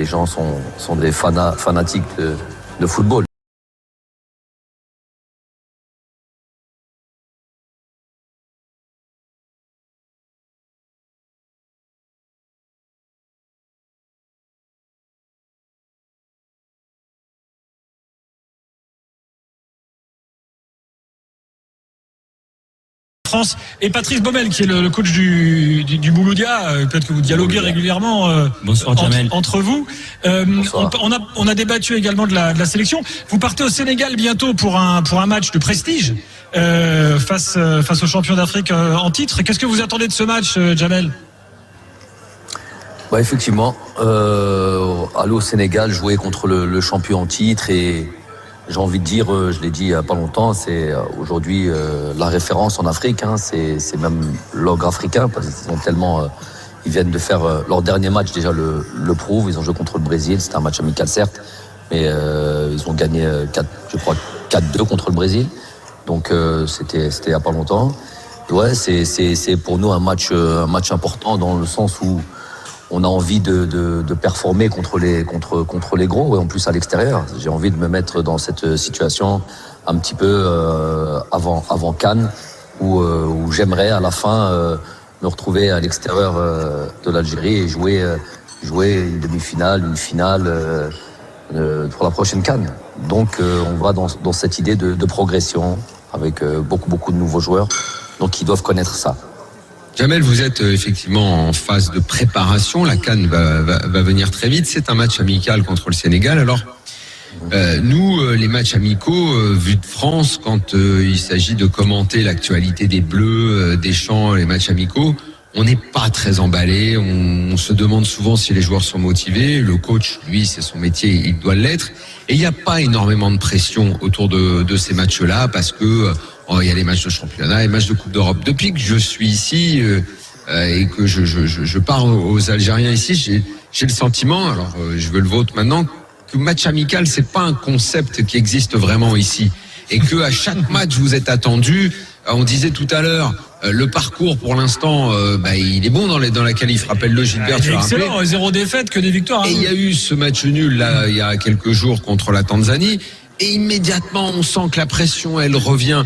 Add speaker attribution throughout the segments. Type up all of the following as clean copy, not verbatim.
Speaker 1: les gens sont des fanatiques de football.
Speaker 2: France et Patrice Baumel qui est le coach du Mouloudia. Peut-être que vous dialoguez régulièrement entre vous. On a débattu également de la sélection. Vous partez au Sénégal bientôt pour un match de prestige face aux champions d'Afrique en titre. Qu'est-ce que vous attendez de ce match, Jamel?
Speaker 1: Effectivement, aller au Sénégal, jouer contre le champion en titre, et j'ai envie de dire, je l'ai dit il n'y a pas longtemps, c'est aujourd'hui la référence en Afrique, c'est même l'ogre africain, parce qu'ils ont tellement, ils viennent de faire leur dernier match déjà le prouve. Ils ont joué contre le Brésil, c'était un match amical certes, mais ils ont gagné 4-2 contre le Brésil, donc c'était il n'y a pas longtemps. Ouais, c'est pour nous un match important dans le sens où on a envie de performer contre les gros, et en plus à l'extérieur. J'ai envie de me mettre dans cette situation un petit peu avant Cannes, où j'aimerais à la fin me retrouver à l'extérieur de l'Algérie et jouer une demi-finale, une finale pour la prochaine Cannes. Donc on va dans cette idée de progression avec beaucoup de nouveaux joueurs, donc ils doivent connaître ça.
Speaker 3: Jamel, vous êtes effectivement en phase de préparation. La CAN va venir très vite. C'est un match amical contre le Sénégal. Alors, nous, les matchs amicaux, vus de France, quand il s'agit de commenter l'actualité des Bleus, des Champs, les matchs amicaux, on n'est pas très emballé. On se demande souvent si les joueurs sont motivés. Le coach, lui, c'est son métier, il doit l'être. Et il n'y a pas énormément de pression autour de ces matchs-là, parce que il y a les matchs de championnat, les matchs de Coupe d'Europe. Depuis que je suis ici et que je pars aux Algériens ici, j'ai le sentiment, alors je veux le vôtre maintenant, que match amical, c'est pas un concept qui existe vraiment ici. Et que à chaque match, vous êtes attendu. On disait tout à l'heure, le parcours pour l'instant, il est bon dans la qualif. Rappelle-le, Gilbert, tu l'as rappelé.
Speaker 2: Excellent, 0 défaite, que des victoires.
Speaker 3: Et il y a eu ce match nul là, il y a quelques jours contre la Tanzanie. Et immédiatement, on sent que la pression, elle revient.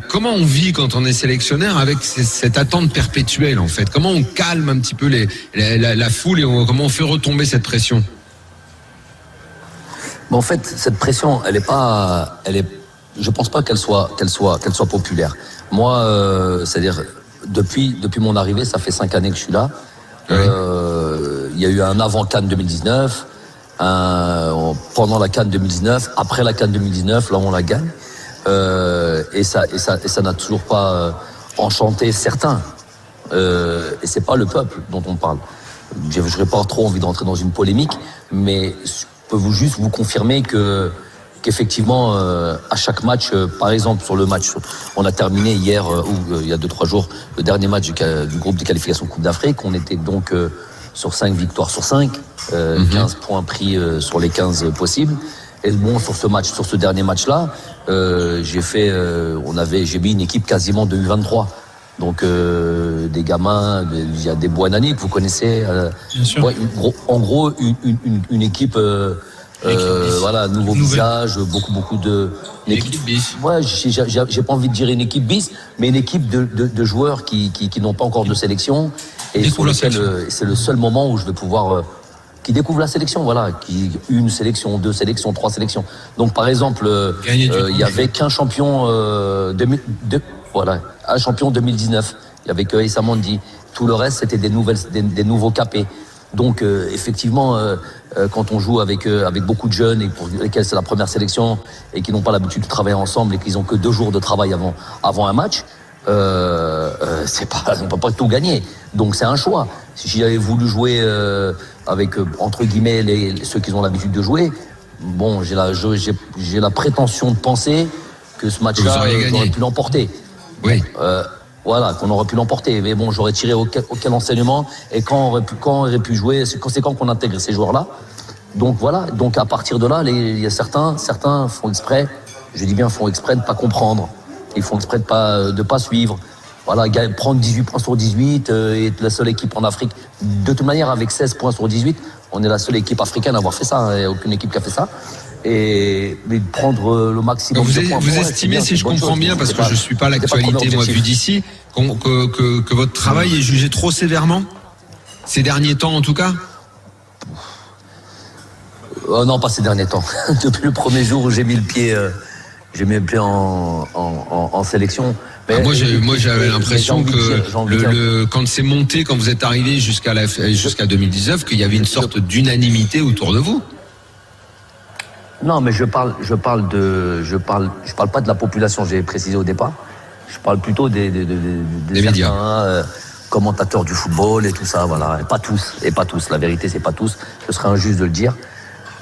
Speaker 3: Comment on vit quand on est sélectionneur avec cette attente perpétuelle, en fait? Comment on calme un petit peu la foule, et comment on fait retomber cette pression?
Speaker 1: En fait, cette pression, je pense pas qu'elle soit populaire. Moi, c'est-à-dire depuis mon arrivée, ça fait 5 années que je suis là. Oui. Il y a eu un avant Cannes 2019, pendant la Cannes 2019, après la Cannes 2019, là on la gagne. Et ça n'a toujours pas enchanté certains. Et c'est pas le peuple dont on parle. Je n'aurais pas trop envie d'entrer dans une polémique, mais je peux juste vous confirmer qu'effectivement, à chaque match, par exemple sur le match, on a terminé hier, ou il y a 2-3 jours, le dernier match du groupe de qualification Coupe d'Afrique. On était donc sur 5 victoires sur 5, 15 points pris sur les 15 possibles. Et bon, sur ce dernier match-là, j'ai mis une équipe quasiment de U23. Donc des gamins, il y a des Bouanani que vous connaissez. En gros, une équipe, voilà, nouveau visage, beaucoup de.
Speaker 3: Une équipe bis.
Speaker 1: Ouais, j'ai pas envie de dire une équipe bis, mais une équipe de joueurs qui n'ont pas encore de sélection, et sur lequel c'est le seul moment où je vais pouvoir. Qui découvrent la sélection, voilà, une sélection, 2 sélections, 3 sélections. Donc par exemple, il y avait qu'un champion un champion 2019. Il y avait que Issa Mandi. Tout le reste, c'était des nouveaux capés. Donc effectivement, quand on joue avec beaucoup de jeunes et pour lesquels c'est la première sélection et qui n'ont pas l'habitude de travailler ensemble et qu'ils ont que 2 jours de travail avant un match, on peut pas tout gagner. Donc c'est un choix. Si j'avais voulu jouer avec entre guillemets ceux qui ont l'habitude de jouer, bon, j'ai la prétention de penser que ce match-là, on aurait pu l'emporter.
Speaker 3: Oui.
Speaker 1: Voilà, qu'on aurait pu l'emporter. Mais bon, j'aurais tiré aucun enseignement. Et quand on aurait pu jouer, c'est quand qu'on intègre ces joueurs-là. Donc voilà. Donc à partir de là, il y a certains font exprès. Je dis bien font exprès de pas comprendre. Ils font exprès de pas suivre. Voilà, prendre 18 points sur 18 et être la seule équipe en Afrique. De toute manière, avec 16 points sur 18, On est la seule équipe africaine à avoir fait ça. Il n'y a aucune équipe qui a fait ça. Mais de prendre le maximum
Speaker 3: vous
Speaker 1: de points.
Speaker 3: Vous estimez, si je comprends bien, parce que je ne suis pas l'actualité, moi, vu d'ici, que votre travail est jugé trop sévèrement ces derniers temps, en tout cas?
Speaker 1: Non, pas ces derniers temps. Depuis le premier jour où j'ai mis le pied en sélection.
Speaker 3: Mais moi, j'avais l'impression que quand c'est monté, quand vous êtes arrivé jusqu'à 2019, qu'il y avait une sorte d'unanimité autour de vous.
Speaker 1: Non, mais je parle pas de la population, j'ai précisé au départ. Je parle plutôt des médias, commentateurs du football et tout ça, voilà. Et pas tous. La vérité, c'est pas tous. Ce serait injuste de le dire.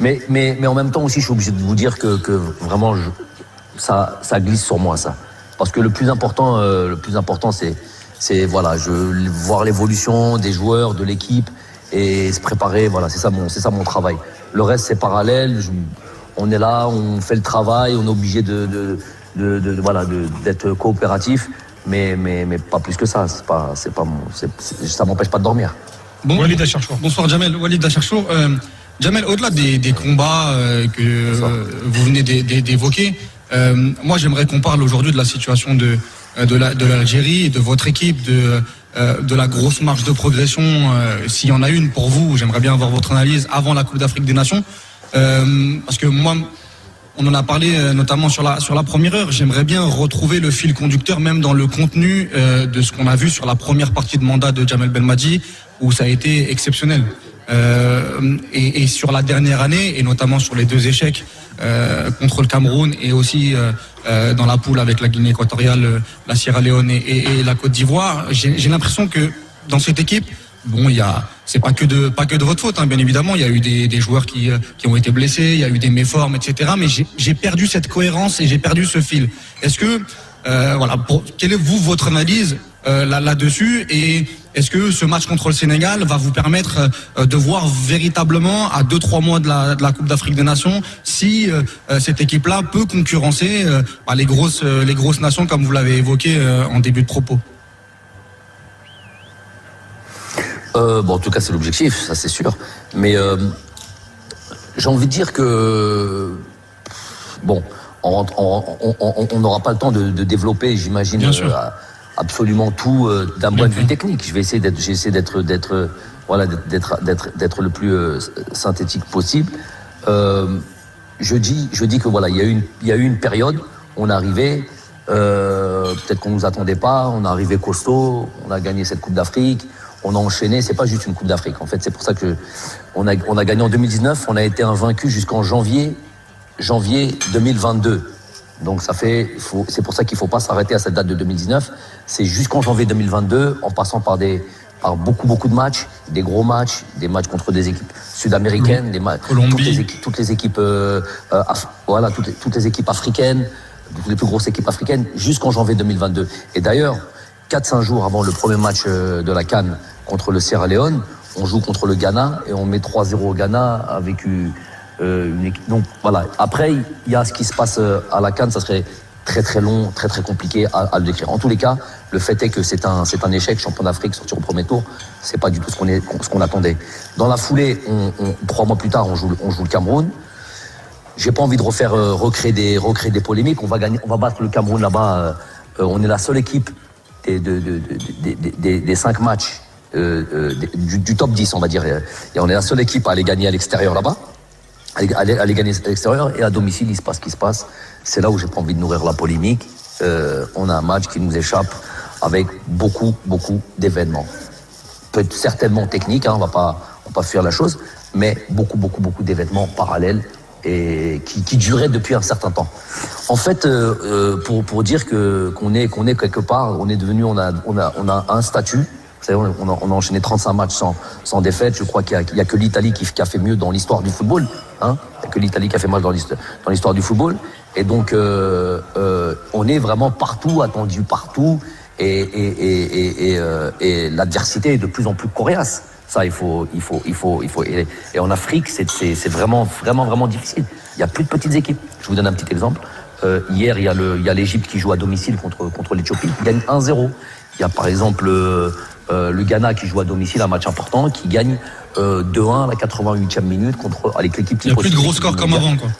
Speaker 1: Mais en même temps aussi, je suis obligé de vous dire que vraiment, ça glisse sur moi, ça. Parce que le plus important, c'est voilà, voir l'évolution des joueurs, de l'équipe et se préparer. Voilà, c'est ça mon travail. Le reste, c'est parallèle. On est là, on fait le travail, on est obligé d'être coopératif, mais pas plus que ça. Ça m'empêche pas de dormir.
Speaker 4: Bon, Walid Acharchour. Bonsoir Jamel. Walid Acharchour. Jamel, au-delà des combats que vous venez d'évoquer, moi j'aimerais qu'on parle aujourd'hui de la situation de l'Algérie, de votre équipe, de la grosse marge de progression, s'il y en a une pour vous. J'aimerais bien avoir votre analyse avant la Coupe d'Afrique des Nations. Parce que moi, on en a parlé notamment sur la première heure. J'aimerais bien retrouver le fil conducteur, même dans le contenu de ce qu'on a vu sur la première partie de mandat de Djamel Belmadi, où ça a été exceptionnel. Et sur la dernière année, et notamment sur les 2 échecs contre le Cameroun et aussi dans la poule avec la Guinée équatoriale, la Sierra Leone et la Côte d'Ivoire, j'ai l'impression que dans cette équipe, bon, c'est pas que de votre faute, hein, bien évidemment. Il y a eu des joueurs qui ont été blessés, il y a eu des méformes, etc. Mais j'ai perdu cette cohérence et j'ai perdu ce fil. Est-ce que quelle est votre analyse là-dessus, et est-ce que ce match contre le Sénégal va vous permettre de voir véritablement à 2-3 mois de la Coupe d'Afrique des Nations si cette équipe-là peut concurrencer les grosses nations comme vous l'avez évoqué en début de propos?
Speaker 1: En tout cas, c'est l'objectif, ça c'est sûr. Mais j'ai envie de dire que on n'aura pas le temps de développer, j'imagine, absolument tout d'un point de vue technique. Je vais essayer d'être le plus synthétique possible. Je dis que voilà, il y a eu une période, on est arrivé, peut-être qu'on nous attendait pas, on est arrivé costaud, on a gagné cette Coupe d'Afrique. On a enchaîné, c'est pas juste une Coupe d'Afrique. En fait, c'est pour ça que on a gagné en 2019, on a été invaincu jusqu'en janvier 2022. Donc c'est pour ça qu'il faut pas s'arrêter à cette date de 2019. C'est jusqu'en janvier 2022, en passant par beaucoup de matchs, des gros matchs, des matchs contre des équipes sud-américaines, toutes les équipes africaines, les plus grosses équipes africaines, jusqu'en janvier 2022. Et d'ailleurs, 4-5 jours avant le premier match de la CAN contre le Sierra Leone, on joue contre le Ghana et on met 3-0 au Ghana avec une équipe. Donc voilà. Après, il y a ce qui se passe à la CAN, ça serait très très long, très très compliqué à le décrire. En tous les cas, le fait est que c'est un échec. Champion d'Afrique, sortir au premier tour, c'est pas du tout ce qu'on attendait. Dans la foulée, 3 mois plus tard, on joue le Cameroun. J'ai pas envie de recréer des polémiques. On va battre le Cameroun là-bas. On est la seule équipe des 5 matchs du top 10, on va dire. Et on est la seule équipe à aller gagner à l'extérieur là-bas, aller gagner à l'extérieur, et à domicile il se passe ce qui se passe. C'est là où j'ai pas envie de nourrir la polémique. On a un match qui nous échappe avec beaucoup d'événements, peut-être certainement techniques, on va pas fuir la chose, mais beaucoup d'événements parallèles et qui duraient depuis un certain temps. En fait, pour dire qu'on est quelque part, on a un statut. Vous savez, on a enchaîné 35 matchs sans défaite. Je crois qu'il y a que l'Italie qui a fait mieux dans l'histoire du football. Il n'y a que l'Italie qui a fait mal dans l'histoire du football. Et donc, on est vraiment partout, attendu partout, et l'adversité est de plus en plus coriace. Ça, il faut. Et en Afrique, c'est vraiment difficile. Il n'y a plus de petites équipes. Je vous donne un petit exemple. Hier, il y a l'Égypte qui joue à domicile contre l'Éthiopie, qui gagne 1-0. Il y a par exemple le Ghana qui joue à domicile un match important, qui gagne 2-1 à la 88e minute contre l'équipe
Speaker 4: il n'y a plus de gros scores comme avant, quoi.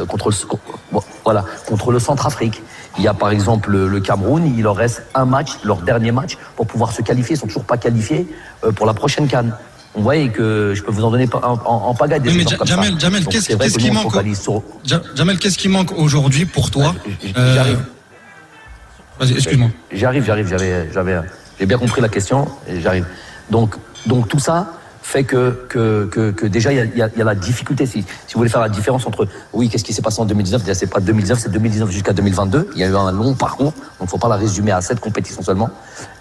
Speaker 1: Contre le Centrafrique. Il y a par exemple le Cameroun, il leur reste un match, leur dernier match, pour pouvoir se qualifier. Ils ne sont toujours pas qualifiés pour la prochaine CAN. Vous voyez que je peux vous en donner en pagaille des exemples comme ça.
Speaker 4: Jamel, qu'est-ce qui manque Jamel, qu'est-ce qui manque aujourd'hui pour toi?
Speaker 1: J'arrive.
Speaker 4: Vas-y, excuse-moi.
Speaker 1: J'arrive. J'ai bien compris la question et j'arrive. Donc tout ça fait que déjà il y a la difficulté. Si vous voulez faire la différence entre qu'est-ce qui s'est passé en 2019, déjà c'est pas 2019, c'est 2019 jusqu'à 2022. Il y a eu un long parcours, donc faut pas la résumer à 7 compétitions seulement.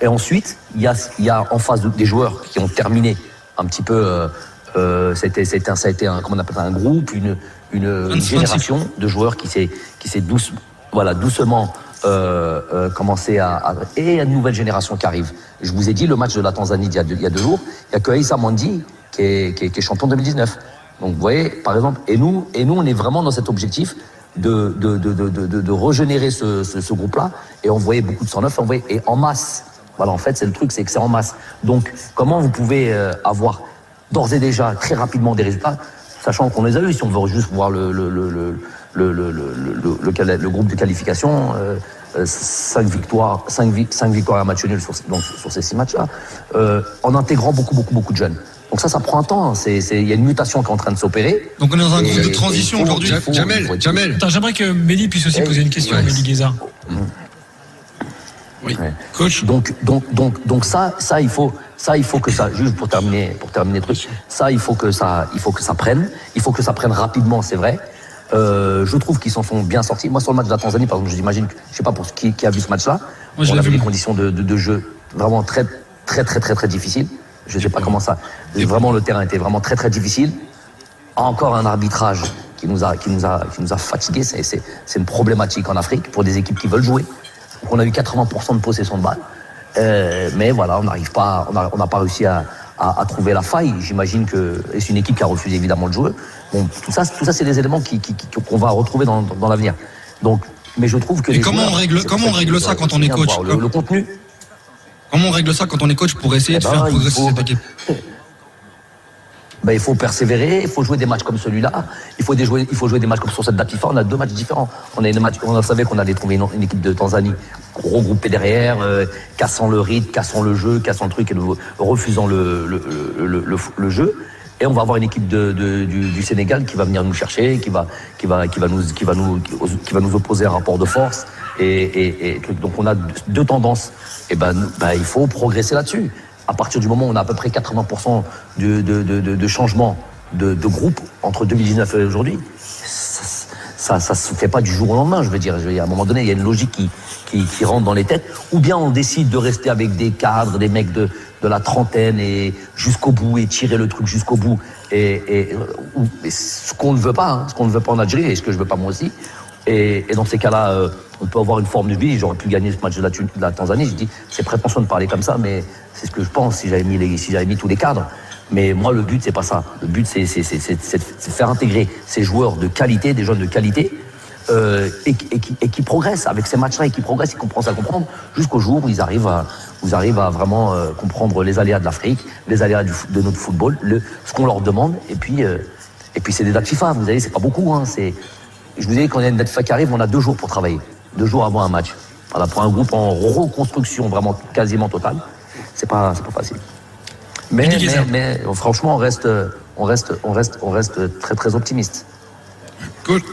Speaker 1: Et ensuite il y a en face des joueurs qui ont terminé un petit peu. Ça a été un groupe, une génération de joueurs qui s'est doucement commencé et une nouvelle génération qui arrive. Je vous ai dit le match de la Tanzanie il y a 2 jours, il n'y a que Aïssa Mandi qui est champion 2019. Donc vous voyez, par exemple, et nous on est vraiment dans cet objectif de régénérer ce groupe-là et envoyer beaucoup de 109 et en masse. Voilà, en fait, c'est le truc, c'est que c'est en masse. Donc, comment vous pouvez avoir d'ores et déjà très rapidement des résultats, sachant qu'on les a eu, si on veut juste voir le groupe de qualification, 5 victoires à match nul sur ces 6 matchs-là, en intégrant beaucoup de jeunes. Donc ça prend un temps. Il y a une mutation qui est en train de s'opérer.
Speaker 4: Donc on est dans un groupe de transition aujourd'hui.
Speaker 3: Jamel.
Speaker 2: Attends, j'aimerais que Mehdi puisse aussi poser une question à Mehdi Guézard.
Speaker 3: Oui,
Speaker 1: coach. Donc ça il faut que ça, juste pour terminer le truc, ça il faut que ça prenne rapidement, c'est vrai. Je trouve qu'ils s'en sont bien sortis. Moi sur le match de la Tanzanie, par exemple, j'imagine, je sais pas pour qui a vu ce match-là, on avait des conditions de jeu vraiment très difficiles. Je sais pas comment ça. Vraiment le terrain était vraiment très difficile. Encore un arbitrage qui nous a fatigués. C'est une problématique en Afrique pour des équipes qui veulent jouer. Donc on a eu 80% de possession de balle, mais voilà, on n'a pas réussi à trouver la faille. J'imagine que et c'est une équipe qui a refusé évidemment de jouer. Bon, tout ça, c'est des éléments qu'on va retrouver dans l'avenir. Donc, mais je trouve que.
Speaker 4: Et comment on règle ça quand on est coach?
Speaker 1: Le contenu.
Speaker 4: Comment on règle ça quand on est coach pour essayer de faire progresser cette équipe?
Speaker 1: Il faut persévérer, il faut jouer des matchs comme celui-là, il faut jouer des matchs comme sur cette date FIFA. On a 2 matchs différents. On savait qu'on allait trouver une équipe de Tanzanie regroupée derrière, cassant le rythme, cassant le jeu, cassant le truc et refusant le jeu. Et on va avoir une équipe du Sénégal qui va venir nous chercher, qui va nous opposer un rapport de force et donc on a 2 tendances. Et il faut progresser là-dessus. À partir du moment où on a à peu près 80% de changement de groupe entre 2019 et aujourd'hui, ça se fait pas du jour au lendemain, je veux dire. À un moment donné, il y a une logique qui rentre dans les têtes. Ou bien on décide de rester avec des cadres, des mecs de la trentaine et jusqu'au bout et tirer le truc jusqu'au bout. Et ce qu'on ne veut pas, ce qu'on ne veut pas en Algérie et ce que je veux pas moi aussi. Et dans ces cas-là, on peut avoir une forme de vie. J'aurais pu gagner ce match de la Tanzanie. Je dis, c'est prétentieux de parler comme ça, mais c'est ce que je pense si j'avais mis tous les cadres. Mais moi, le but, c'est pas ça. Le but, c'est de faire intégrer ces joueurs de qualité, des jeunes de qualité, et qui progressent avec ces matchs-là, et qui progressent, qui commencent à comprendre jusqu'au jour où ils arrivent à vraiment comprendre les aléas de l'Afrique, les aléas de notre football, ce qu'on leur demande. Et puis c'est des dates FIFA. Vous savez, c'est pas beaucoup. Je vous dis, quand il y a une date FIFA qui arrive, on a 2 jours pour travailler. 2 jours avant un match. Voilà, pour un groupe en reconstruction vraiment quasiment totale, c'est pas facile. Mais franchement, on reste très optimiste.
Speaker 5: Coach,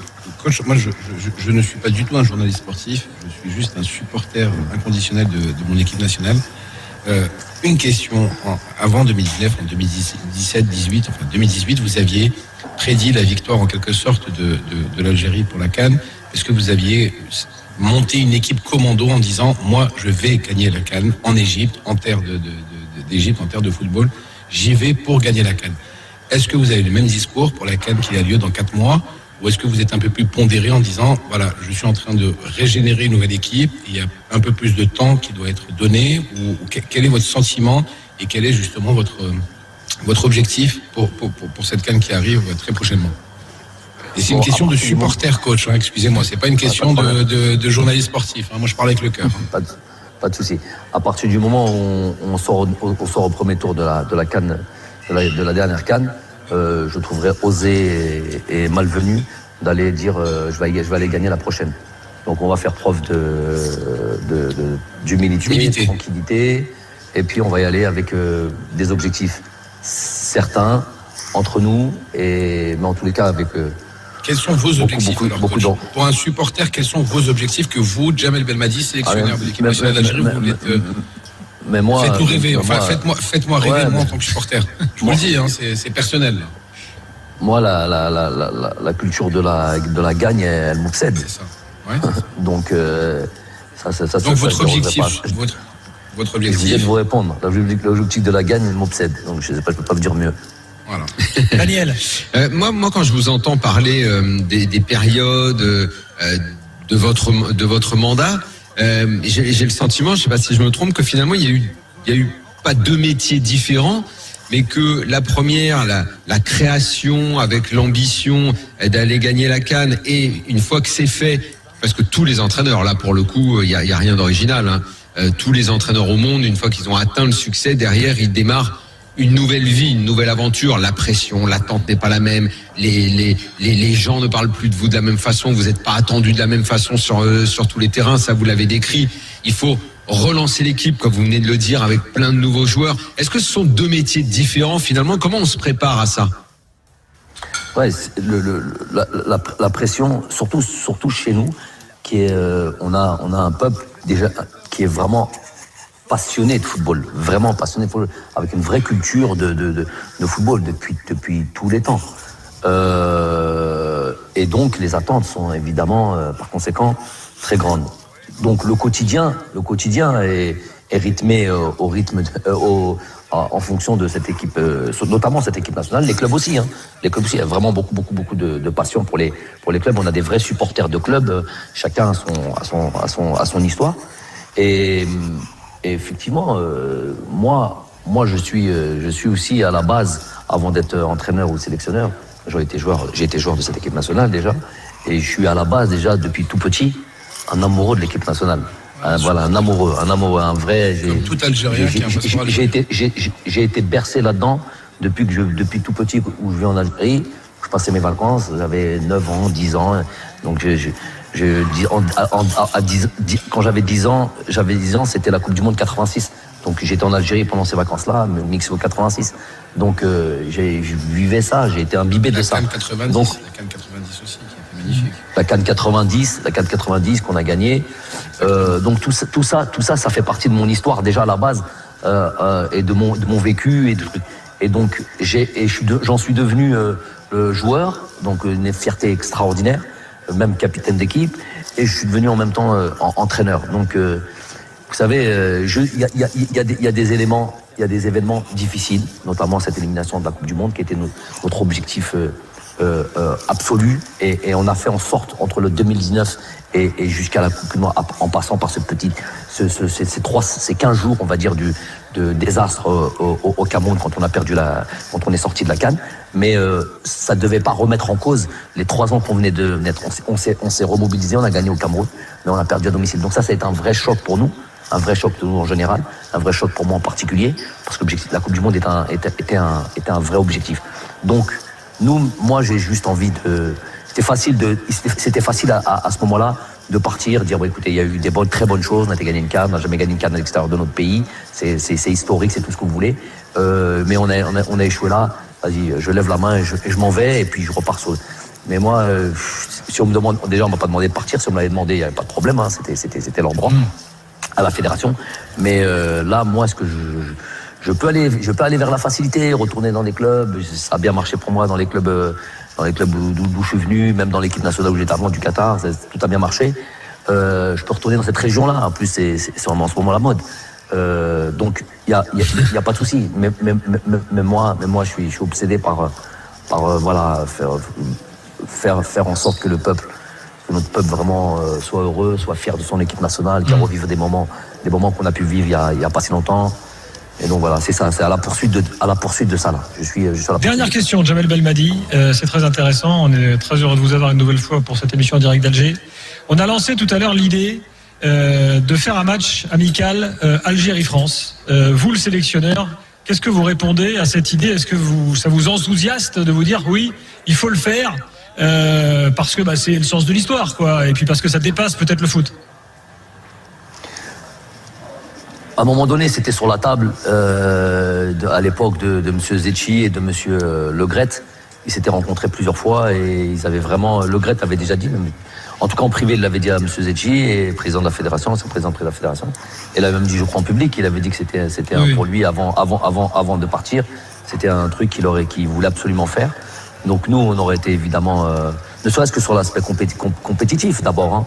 Speaker 5: moi je ne suis pas du tout un journaliste sportif, je suis juste un supporter inconditionnel de mon équipe nationale. Une question, avant 2019, en 2018, vous aviez prédit la victoire en quelque sorte de l'Algérie pour la CAN. Est-ce que vous aviez monté une équipe commando en disant, moi je vais gagner la CAN en Égypte, en terre d'Égypte, en terre de football, j'y vais pour gagner la CAN. Est-ce que vous avez le même discours pour la CAN qui a lieu dans 4 mois? Ou est-ce que vous êtes un peu plus pondéré en disant, voilà, je suis en train de régénérer une nouvelle équipe, il y a un peu plus de temps qui doit être donné, ou quel est votre sentiment et quel est justement votre objectif pour cette CAN qui arrive très prochainement? Et c'est une question de supporter, coach, excusez-moi, c'est pas une question de journaliste sportif, moi je parle avec le cœur.
Speaker 1: Pas de souci. À partir du moment où on sort au premier tour de la CAN de la dernière CAN, je trouverais osé et malvenu d'aller dire je vais aller gagner la prochaine. Donc on va faire preuve d'humilité, de tranquillité, et puis on va y aller avec des objectifs certains entre nous, mais en tous les cas avec
Speaker 5: quels sont vos objectifs pour un supporter, quels sont vos objectifs que vous, Djamel Belmadi, sélectionneur de l'équipe nationale d'Algérie, vous voulez
Speaker 1: mais moi,
Speaker 5: faites-nous rêver, faites-moi rêver, moi en tant que supporter. Je vous le dis, hein, c'est personnel.
Speaker 1: Moi, la culture de la gagne, elle m'obsède.
Speaker 5: C'est ça. Ouais.
Speaker 1: Donc,
Speaker 5: donc votre objectif, votre objectif.
Speaker 1: Je viens de vous répondre. L'objectif de la gagne, elle m'obsède. Donc, je ne peux pas vous dire mieux.
Speaker 5: Voilà.
Speaker 2: Daniel.
Speaker 3: Moi, quand je vous entends parler des périodes de votre mandat, j'ai le sentiment, je ne sais pas si je me trompe, que finalement il y a eu pas deux métiers différents, mais que la première, la création avec l'ambition d'aller gagner la CAN, et une fois que c'est fait, parce que tous les entraîneurs, là pour le coup, il y a rien d'original, hein, tous les entraîneurs au monde, une fois qu'ils ont atteint le succès, derrière ils démarrent une nouvelle vie, une nouvelle aventure. La pression, l'attente n'est pas la même. Les gens ne parlent plus de vous de la même façon. Vous n'êtes pas attendu de la même façon sur tous les terrains. Ça, vous l'avez décrit. Il faut relancer l'équipe, comme vous venez de le dire, avec plein de nouveaux joueurs. Est-ce que ce sont deux métiers différents finalement? Comment on se prépare à ça?
Speaker 1: Ouais, la pression, surtout chez nous, qui est, on a un peuple déjà qui est vraiment passionné de football, vraiment passionné de football, avec une vraie culture de football depuis tous les temps. Et donc les attentes sont évidemment, par conséquent, très grandes. Donc le quotidien est rythmé au rythme en fonction de cette équipe, notamment cette équipe nationale. Les clubs aussi, hein. Les clubs aussi, il y a vraiment beaucoup de passion pour les clubs. On a des vrais supporters de clubs, chacun a son histoire. Et effectivement, moi je suis aussi à la base, avant d'être entraîneur ou sélectionneur, j'ai été joueur de cette équipe nationale déjà, et je suis à la base déjà depuis tout petit un amoureux de l'équipe nationale. Voilà, un amoureux, un vrai.
Speaker 5: Comme tout Algérien qui a un passeport algérien.
Speaker 1: J'ai été bercé là-dedans depuis tout petit où je vis en Algérie. Je passais mes vacances, j'avais 9 ans, 10 ans, donc quand j'avais 10 ans, c'était la Coupe du Monde 86. Donc j'étais en Algérie pendant ces vacances-là, Mexico 86. Donc je vivais ça, j'ai été imbibé de ça.
Speaker 5: La CAN 90, donc, la CAN 90 aussi, qui était magnifique.
Speaker 1: La CAN 90 qu'on a gagné. Donc tout ça, ça fait partie de mon histoire déjà à la base et de mon vécu et donc j'en suis devenu joueur, donc une fierté extraordinaire, même capitaine d'équipe, et je suis devenu en même temps entraîneur. Donc vous savez, il y a des événements difficiles, notamment cette élimination de la Coupe du Monde qui était notre objectif absolu, et on a fait en sorte entre le 2019 et jusqu'à la Coupe du Monde, en passant par ces 15 jours, on va dire, de désastre au Cameroun quand on est sorti de la CAN. Mais ça ne devait pas remettre en cause les 3 ans qu'on venait de naître. On s'est remobilisé, on a gagné au Cameroun, mais on a perdu à domicile. Donc ça a été un vrai choc pour nous, un vrai choc pour nous en général, un vrai choc pour moi en particulier, parce que l'objectif de la Coupe du Monde était un vrai objectif. Donc moi j'ai juste envie de... C'était facile à ce moment-là de partir, dire écoutez, il y a eu des très bonnes choses, on a été gagné une CAN, on n'a jamais gagné une CAN à l'extérieur de notre pays, c'est historique, c'est tout ce que vous voulez, mais on a échoué là. Vas-y, je lève la main et je m'en vais, et puis je repars sur... Mais moi, si on me demande, déjà on m'a pas demandé de partir, si on me l'avait demandé, il n'y avait pas de problème, hein, c'était leur droit à la fédération. Mais là, moi, est-ce que je peux aller vers la facilité, retourner dans les clubs? Ça a bien marché pour moi dans les clubs d'où je suis venu, même dans l'équipe nationale où j'étais avant du Qatar, tout a bien marché. Je peux retourner dans cette région-là, en plus c'est en ce moment la mode. Donc il y a pas de souci. Mais moi je suis obsédé par voilà, faire en sorte que notre peuple vraiment soit heureux, soit fier de son équipe nationale, qu'il revive des moments qu'on a pu vivre il y a pas si longtemps. Et donc voilà, c'est ça, c'est à la poursuite de ça là. Je suis à la
Speaker 2: Dernière question, Djamel Belmadi, c'est très intéressant, on est très heureux de vous avoir une nouvelle fois pour cette émission en direct d'Alger. On a lancé tout à l'heure l'idée de faire un match amical Algérie-France. Vous, le sélectionneur, Qu'est-ce que vous répondez à cette idée? Est-ce que ça vous enthousiaste de vous dire oui, il faut le faire parce que c'est le sens de l'histoire, quoi, et puis parce que ça dépasse peut-être le foot?
Speaker 1: À un moment donné, c'était sur la table à l'époque de M. Zetchi et de M. Le Gret. Ils s'étaient rencontrés plusieurs fois et ils avaient vraiment. Le Gret avait déjà dit, en tout cas en privé, il l'avait dit à M. Zetchi, et président de la fédération, ancien président de la fédération. Et il avait même dit, je crois en public, il avait dit que c'était
Speaker 2: oui.
Speaker 1: Pour lui avant de partir, c'était un truc qu'il voulait absolument faire. Donc nous, on aurait été évidemment, ne serait-ce que sur l'aspect compétitif d'abord. Hein.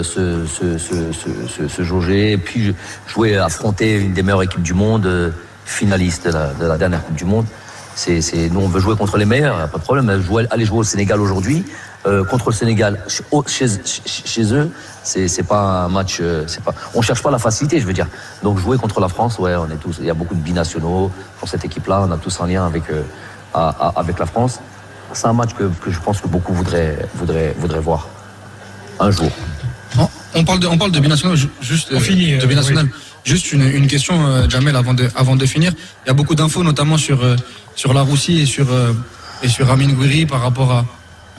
Speaker 1: Se jauger, et puis affronter une des meilleures équipes du monde, finaliste de la dernière Coupe du Monde. Nous, on veut jouer contre les meilleurs, pas de problème. Aller jouer au Sénégal aujourd'hui, contre le Sénégal, chez eux, c'est pas un match. On cherche pas la facilité, je veux dire. Donc jouer contre la France, ouais, on est tous. Il y a beaucoup de binationaux pour cette équipe-là. On a tous un lien avec la France. C'est un match que je pense que beaucoup voudraient voir un jour.
Speaker 4: On parle de binational, juste de binational. Oui. Juste une question, Jamel, avant de finir. Il y a beaucoup d'infos, notamment sur la Russie et sur Amine Gouiri par rapport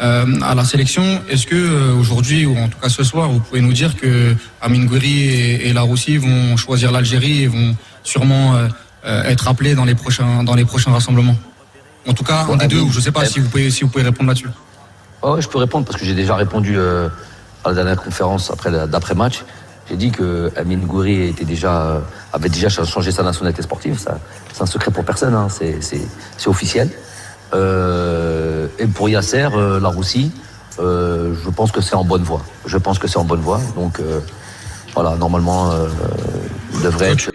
Speaker 4: à la sélection. Est-ce que aujourd'hui, ou en tout cas ce soir, vous pouvez nous dire que Amine Gouiri et la Russie vont choisir l'Algérie et vont sûrement être appelés dans les prochains rassemblements? En tout cas, un des deux, ou je ne sais pas si vous pouvez répondre là-dessus.
Speaker 1: Oh, je peux répondre parce que j'ai déjà répondu à la dernière conférence d'après-match. J'ai dit que Amine Gouiri avait déjà changé sa nationalité sportive. Ça, c'est un secret pour personne, hein. C'est officiel. Et pour Yasser, la Russie, je pense que c'est en bonne voie. Donc voilà, normalement, il devrait être...